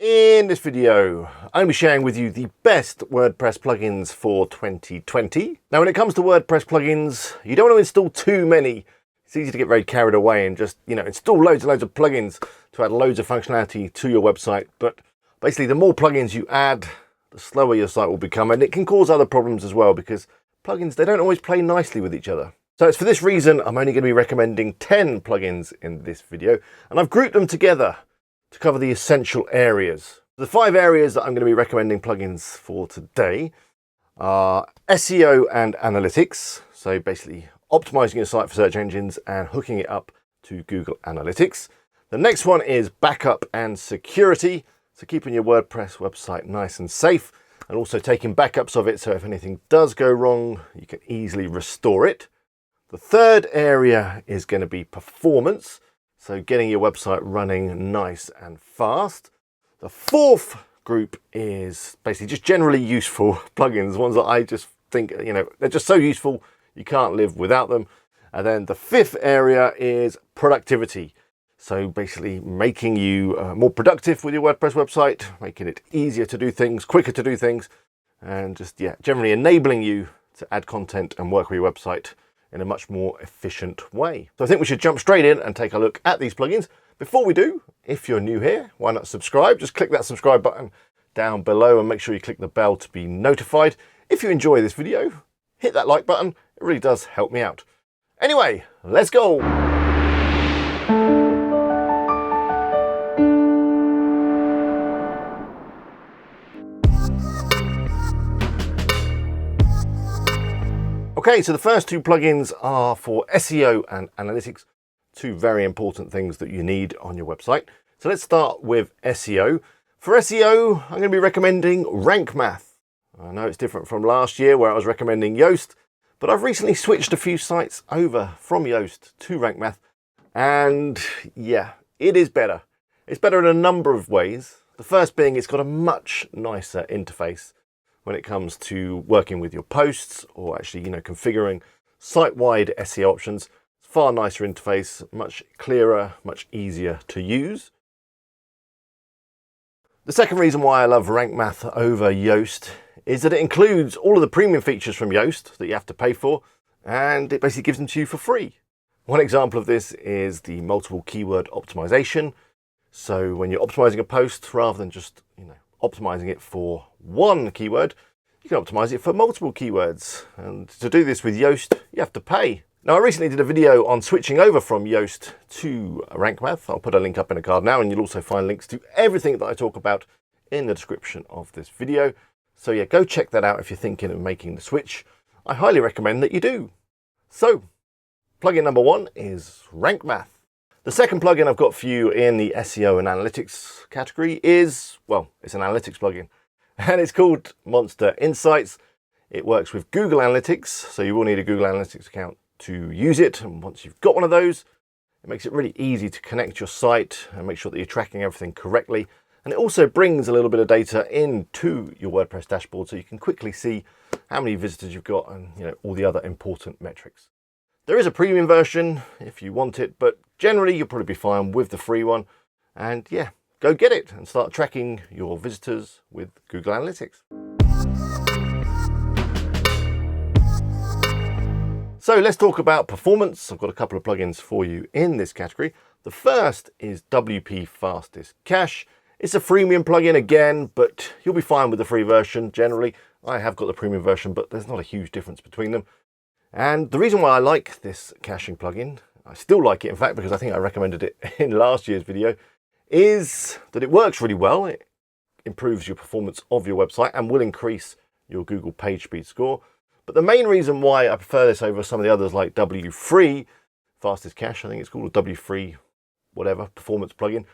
In this video, I'm going to be sharing with you the best WordPress plugins for 2020. Now, when it comes to WordPress plugins, you don't want to install too many. It's easy to get very carried away and just, install loads and loads of plugins to add loads of functionality to your website. But basically, the more plugins you add, the slower your site will become. And it can cause other problems as well because plugins, they don't always play nicely with each other. So it's for this reason, I'm only going to be recommending 10 plugins in this video. And I've grouped them together to cover the essential areas. The 5 areas that I'm going to be recommending plugins for today are SEO and Analytics. So basically optimizing your site for search engines and hooking it up to Google Analytics. The next one is backup and security. So keeping your WordPress website nice and safe and also taking backups of it. So if anything does go wrong, you can easily restore it. The third area is going to be performance. So getting your website running nice and fast. The fourth group is basically just generally useful plugins, ones that I just think, they're just so useful, you can't live without them. And then the fifth area is productivity. So basically making you more productive with your WordPress website, making it easier to do things, quicker to do things, and just, generally enabling you to add content and work with your website in a much more efficient way. So I think we should jump straight in and take a look at these plugins. Before we do, if you're new here, why not subscribe? Just click that subscribe button down below and make sure you click the bell to be notified. If you enjoy this video, hit that like button. It really does help me out. Anyway, let's go. Okay, so the first 2 plugins are for SEO and Analytics, 2 very important things that you need on your website. So let's start with SEO. For SEO, I'm going to be recommending Rank Math. I know it's different from last year where I was recommending Yoast, but I've recently switched a few sites over from Yoast to Rank Math, and it is better. It's better in a number of ways. The first being it's got a much nicer interface when it comes to working with your posts or actually, configuring site-wide SEO options. It's a far nicer interface, much clearer, much easier to use. The second reason why I love Rank Math over Yoast is that it includes all of the premium features from Yoast that you have to pay for, and it basically gives them to you for free. One example of this is the multiple keyword optimization. So when you're optimizing a post, rather than just, optimizing it for one keyword, you can optimize it for multiple keywords. And to do this with Yoast, you have to pay. Now, I recently did a video on switching over from Yoast to Rank Math. I'll put a link up in a card now, and you'll also find links to everything that I talk about in the description of this video. So go check that out if you're thinking of making the switch. I highly recommend that you do. So, plugin number 1 is Rank Math. The second plugin I've got for you in the SEO and Analytics category is, it's an analytics plugin, and it's called Monster Insights. It works with Google Analytics, so you will need a Google Analytics account to use it. And once you've got one of those, it makes it really easy to connect your site and make sure that you're tracking everything correctly. And it also brings a little bit of data into your WordPress dashboard so you can quickly see how many visitors you've got and all the other important metrics. There is a premium version if you want it, but generally you'll probably be fine with the free one. And go get it and start tracking your visitors with Google Analytics. So let's talk about performance. I've got a couple of plugins for you in this category. The first is WP Fastest Cache. It's a freemium plugin again, but you'll be fine with the free version generally. I have got the premium version, but there's not a huge difference between them. And the reason why I like this caching plugin, I still like it in fact because I think I recommended it in last year's video, is that it works really well. It improves your performance of your website and will increase your Google page speed score. But the main reason why I prefer this over some of the others like W3 Fastest Cache, I think it's called, a W3 whatever performance plugin,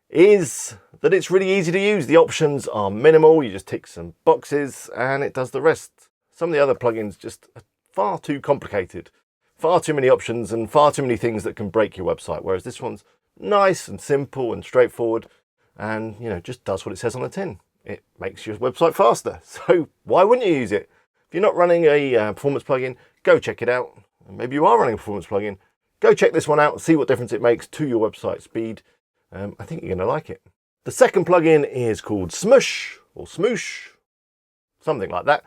is that it's really easy to use. The options are minimal. You just tick some boxes and it does the rest. Some of the other plugins just are far too complicated, far too many options and far too many things that can break your website, whereas this one's nice and simple and straightforward and just does what it says on the tin. It makes your website faster, so why wouldn't you use it? If you're not running a performance plugin, go check it out. Maybe you are running a performance plugin, go check this one out, see what difference it makes to your website speed. I think you're going to like it. The second plugin is called Smush or Smoosh, something like that.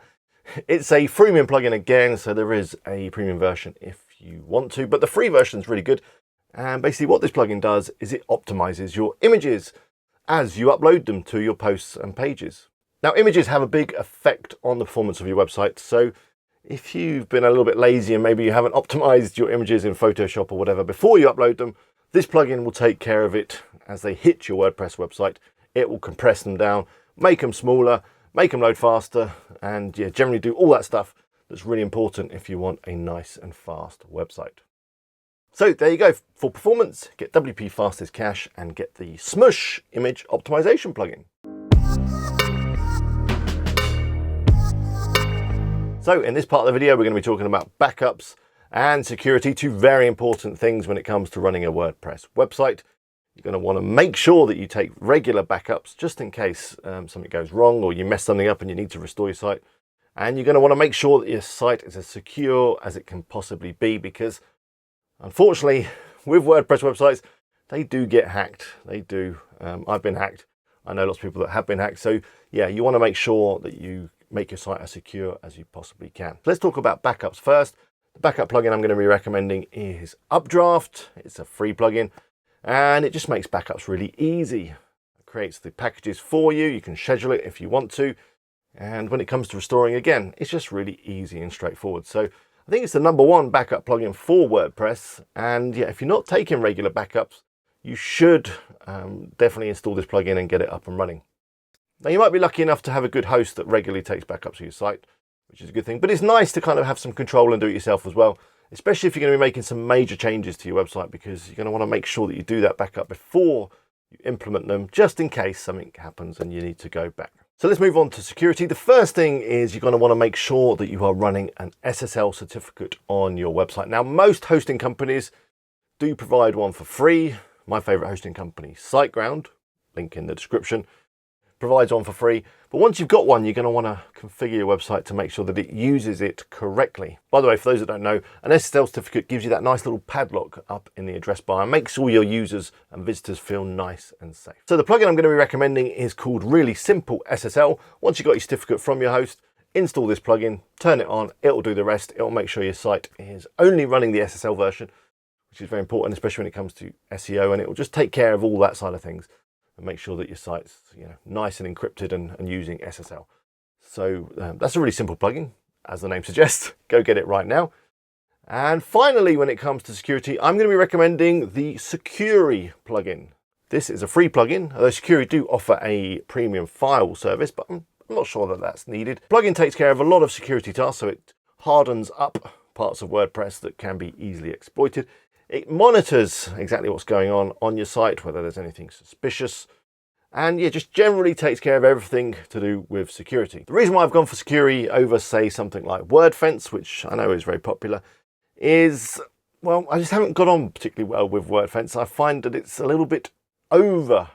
It's a freemium plugin again, so there is a premium version if you want to, but the free version is really good. And basically what this plugin does is it optimizes your images as you upload them to your posts and pages. Now, images have a big effect on the performance of your website. So if you've been a little bit lazy and maybe you haven't optimized your images in Photoshop or whatever before you upload them, this plugin will take care of it as they hit your WordPress website. It will compress them down, make them smaller, make them load faster, and yeah, generally do all that stuff that's really important if you want a nice and fast website. So there you go. For performance, get WP Fastest Cache and get the Smush image optimization plugin. So in this part of the video, we're going to be talking about backups and security, two very important things when it comes to running a WordPress website. You're going to want to make sure that you take regular backups just in case something goes wrong or you mess something up and you need to restore your site. And you're going to want to make sure that your site is as secure as it can possibly be, because unfortunately, with WordPress websites, they do get hacked. They do. I've been hacked. I know lots of people that have been hacked. So yeah, you want to make sure that you make your site as secure as you possibly can. Let's talk about backups first. The backup plugin I'm going to be recommending is Updraft. It's a free plugin and it just makes backups really easy. It creates the packages for you. You can schedule it if you want to. And when it comes to restoring, again, it's just really easy and straightforward. So I think it's the #1 backup plugin for WordPress. And yeah, if you're not taking regular backups, you should definitely install this plugin and get it up and running. Now, you might be lucky enough to have a good host that regularly takes backups of your site, which is a good thing. But it's nice to kind of have some control and do it yourself as well, especially if you're going to be making some major changes to your website, because you're going to want to make sure that you do that backup before you implement them, just in case something happens and you need to go back. So let's move on to security. The first thing is you're going to want to make sure that you are running an SSL certificate on your website. Now, most hosting companies do provide one for free. My favorite hosting company, SiteGround, link in the description, provides one for free. But once you've got one, you're going to want to configure your website to make sure that it uses it correctly. By the way, for those that don't know, an SSL certificate gives you that nice little padlock up in the address bar and makes all your users and visitors feel nice and safe. So the plugin I'm going to be recommending is called Really Simple SSL. Once you've got your certificate from your host, install this plugin, turn it on, it'll do the rest. It'll make sure your site is only running the SSL version, which is very important, especially when it comes to SEO, and it will just take care of all that side of things and make sure that your site's nice and encrypted and using SSL. So that's a really simple plugin, as the name suggests. Go get it right now. And finally, when it comes to security, I'm going to be recommending the Securi plugin. This is a free plugin, although Securi do offer a premium file service, but I'm not sure that that's needed. The plugin takes care of a lot of security tasks, so it hardens up parts of WordPress that can be easily exploited. It monitors exactly what's going on your site, whether there's anything suspicious, and yeah, just generally takes care of everything to do with security. The reason why I've gone for Securi over, say, something like WordFence, which I know is very popular, is, well, I just haven't got on particularly well with WordFence. I find that it's a little bit over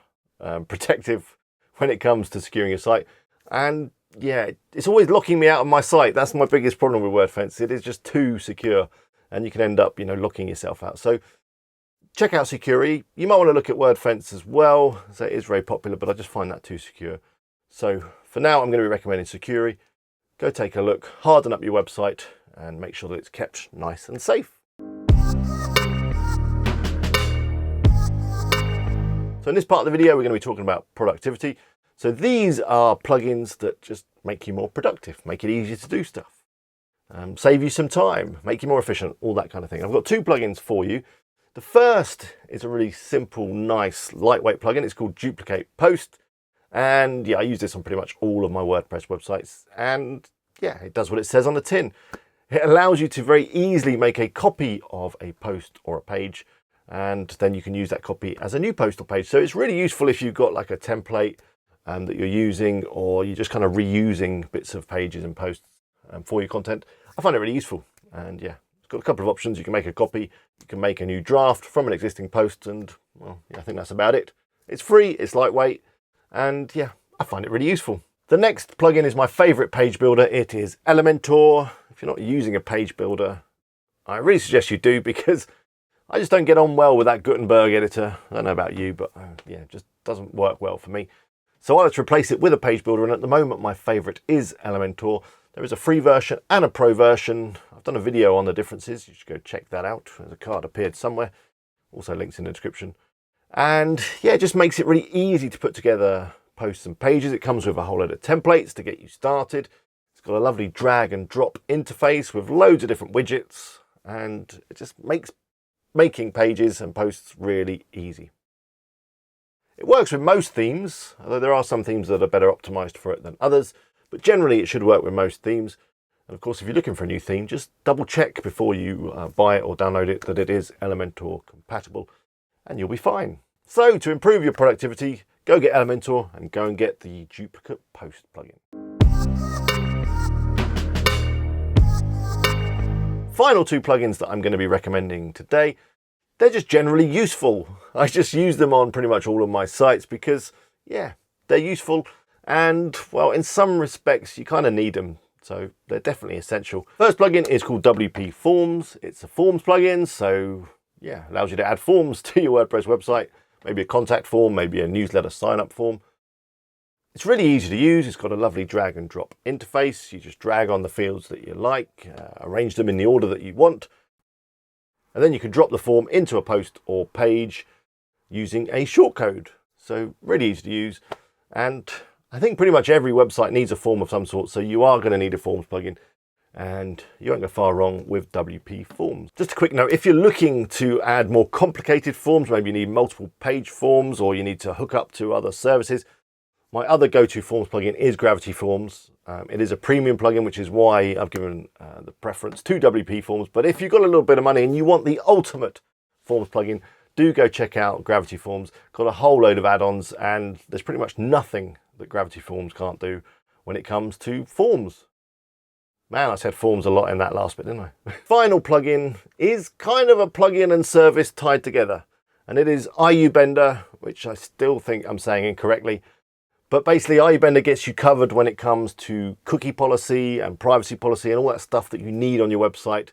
protective when it comes to securing your site. And yeah, it's always locking me out of my site. That's my biggest problem with WordFence. It is just too secure, and you can end up, locking yourself out. So check out Securi. You might want to look at WordFence as well. So it is very popular, but I just find that too secure. So for now, I'm going to be recommending Securi. Go take a look, harden up your website, and make sure that it's kept nice and safe. So in this part of the video, we're going to be talking about productivity. So these are plugins that just make you more productive, make it easier to do stuff. Save you some time, make you more efficient, all that kind of thing. I've got two plugins for you. The first is a really simple, nice, lightweight plugin. It's called Duplicate Post. And yeah, I use this on pretty much all of my WordPress websites. And yeah, it does what it says on the tin. It allows you to very easily make a copy of a post or a page, and then you can use that copy as a new post or page. So it's really useful if you've got like a template that you're using, or you're just kind of reusing bits of pages and posts for your content. I find it really useful. And yeah, it's got a couple of options. You can make a copy, you can make a new draft from an existing post, and well, yeah, I think that's about it. It's free, it's lightweight, and yeah, I find it really useful. The next plugin is my favorite page builder. It is Elementor. If you're not using a page builder, I really suggest you do, because I just don't get on well with that Gutenberg editor. I don't know about you, but yeah, just doesn't work well for me. So I like to replace it with a page builder, and at the moment my favorite is Elementor. There is a free version and a pro version. I've done a video on the differences. You should go check that out. There's a card appeared somewhere. Also links in the description. And yeah, it just makes it really easy to put together posts and pages. It comes with a whole load of templates to get you started. It's got a lovely drag and drop interface with loads of different widgets, and it just makes making pages and posts really easy. It works with most themes, although there are some themes that are better optimized for it than others, but generally it should work with most themes. And of course, if you're looking for a new theme, just double check before you buy it or download it that it is Elementor compatible, and you'll be fine. So to improve your productivity, go get Elementor and go and get the duplicate post plugin. Final two plugins that I'm going to be recommending today. They're just generally useful. I just use them on pretty much all of my sites because, yeah, they're useful. And, well, in some respects, you kind of need them. So they're definitely essential. First plugin is called WP Forms. It's a forms plugin. So, yeah, allows you to add forms to your WordPress website. Maybe a contact form, maybe a newsletter sign-up form. It's really easy to use. It's got a lovely drag and drop interface. You just drag on the fields that you like, arrange them in the order that you want. And then you can drop the form into a post or page using a shortcode. So really easy to use. And I think pretty much every website needs a form of some sort. So you are going to need a forms plugin. And you won't go far wrong with WP Forms. Just a quick note, if you're looking to add more complicated forms, maybe you need multiple page forms or you need to hook up to other services, my other go-to forms plugin is Gravity Forms. It is a premium plugin, which is why I've given the preference to WP Forms. But if you've got a little bit of money and you want the ultimate forms plugin, do go check out Gravity Forms. Got a whole load of add-ons, and there's pretty much nothing that Gravity Forms can't do when it comes to forms. Man, I said forms a lot in that last bit, didn't I? Final plugin is kind of a plugin and service tied together, and it is IUBender, which I still think I'm saying incorrectly. But basically, IUBender gets you covered when it comes to cookie policy and privacy policy and all that stuff that you need on your website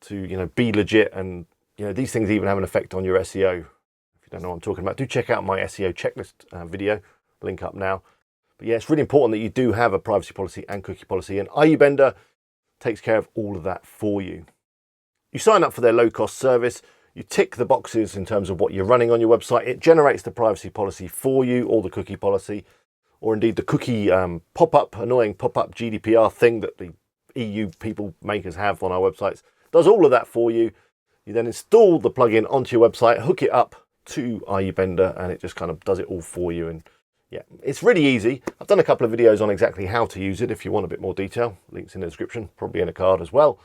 to, be legit. And, these things even have an effect on your SEO. If you don't know what I'm talking about, do check out my SEO checklist video, link up now. But yeah, it's really important that you do have a privacy policy and cookie policy, and IUBender takes care of all of that for you. You sign up for their low-cost service. You tick the boxes in terms of what you're running on your website. It generates the privacy policy for you, or the cookie policy, or indeed the cookie annoying pop-up GDPR thing that the EU people makers have on our websites. Does all of that for you. You then install the plugin onto your website, hook it up to IUBender, and it just kind of does it all for you. And yeah, it's really easy. I've done a couple of videos on exactly how to use it if you want a bit more detail. Links in the description, probably in a card as well.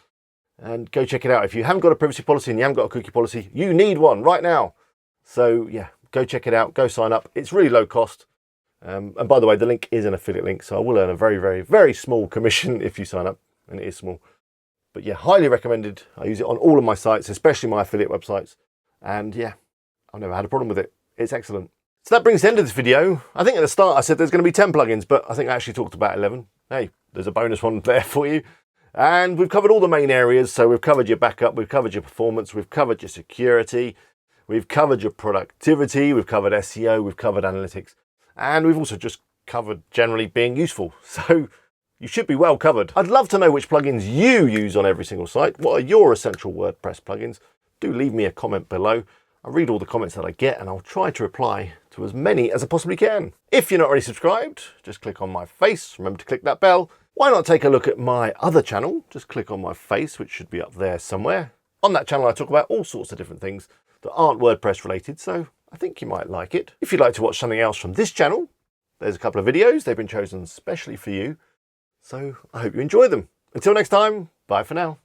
And go check it out. If you haven't got a privacy policy and you haven't got a cookie policy, you need one right now. So yeah, go check it out, go sign up. It's really low cost. And by the way, the link is an affiliate link, so I will earn a very, very, very small commission if you sign up, and it is small. But yeah, highly recommended. I use it on all of my sites, especially my affiliate websites. And yeah, I've never had a problem with it. It's excellent. So that brings the end of this video. I think at the start I said there's going to be 10 plugins, but I think I actually talked about 11. Hey, there's a bonus one there for you. And we've covered all the main areas. So we've covered your backup, we've covered your performance, we've covered your security, we've covered your productivity, we've covered SEO, we've covered analytics, and we've also just covered generally being useful. So you should be well covered. I'd love to know which plugins you use on every single site. What are your essential WordPress plugins? Do leave me a comment below. I read all the comments that I get, and I'll try to reply to as many as I possibly can. If you're not already subscribed, just click on my face. Remember to click that bell. Why not take a look at my other channel? Just click on my face, which should be up there somewhere. On that channel, I talk about all sorts of different things that aren't WordPress related, so I think you might like it. If you'd like to watch something else from this channel, there's a couple of videos. They've been chosen specially for you, so I hope you enjoy them. Until next time, bye for now.